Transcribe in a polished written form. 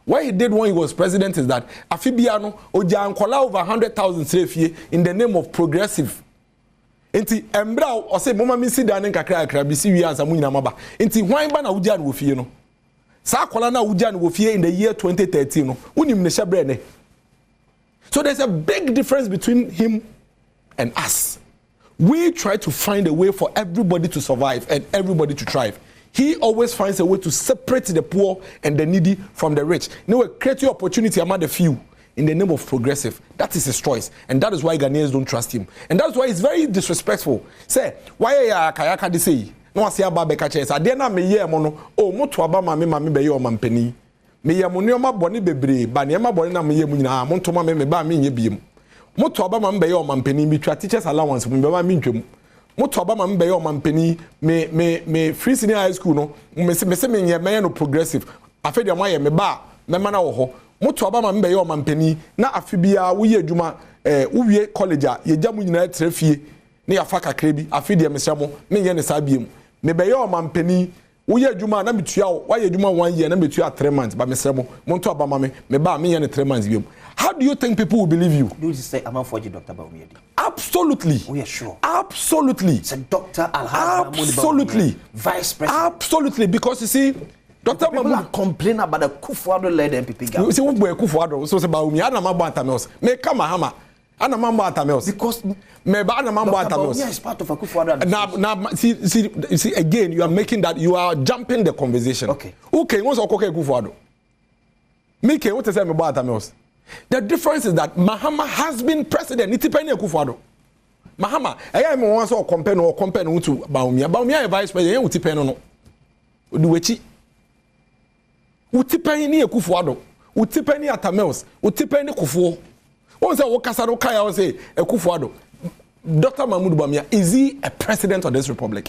What he did when he was president is that Afibiano Oja Nkola over 100,000 slave in the name of progressive. Enti embra o say mama mi si dan nkakra akra bi si wi ansa mu nyina maba. Enti hwan ba na uja no wofie no. Sa akola na uja no wofie in the year 2013 no. Unim ne hyebre ne. So there's a big difference between him and us. We try to find a way for everybody to survive and everybody to thrive. He always finds a way to separate the poor and the needy from the rich. No, create your opportunity among the few in the name of progressive. That is his choice. And that is why Ghanaians don't trust him. And that's why he's very disrespectful. Say, why are kayaka de say? No, I say about Bekaches. I dare not me ye mono. Oh, moto abama me mami be yo mampeni. Me ye monoma boni bebre. Banyama boni na me ye munina. Montoma me ba me ye biem. Moto abama me be yo mampeni. Me try teachers allowance. Me ba me ntwem. Moto abama me be yo mampeni. Me free senior high school no. Me se me ye me no progressive. Afedi ama ye me ba me mana wo ho. Moto abama mbe ye omampani na afibia wo ye adwuma wo college a ye gyamu nyina trafie ne ya fa kakra bi afide mesramo me ye ne sabiem me be ye omampani wo ye adwuma na metua wo ye adwuma 1 year na metua 3 months ba mesramo monto abama me ba me ye ne 3 months biom. How do you think people will believe you? Do you say I'm for Dr. Bawumia? Absolutely. We are sure. Absolutely. It's a Dr. Alhaji Absolutely. Vice President. Absolutely, because you see Dr. Mahamudu complain about the Kufuado led MPP government. You see what boy Kufuado so say Bawumia na mamba atamels. Me kama Mahama. Ana mamba atamels. Because me ba na mamba atamels. Bawumia is part of a Kufuado. Now see again you are making that you are jumping the conversation. Okay. Okay, what's okay Kufuado? Me ke what say me ba atamels. The difference is that Mahama has been president. It depends on Kufuado. Mahama, I am one so compare no to Bawumia. Bawumia is vice president. You depend no. Uduwechi. Utipeni ni Kufuado, utipeni atamels, utipeni Kufuo. One say Wakasaro Kaya say Kufuado. Dr. Mahamudu Bawumia, is he a president of this republic?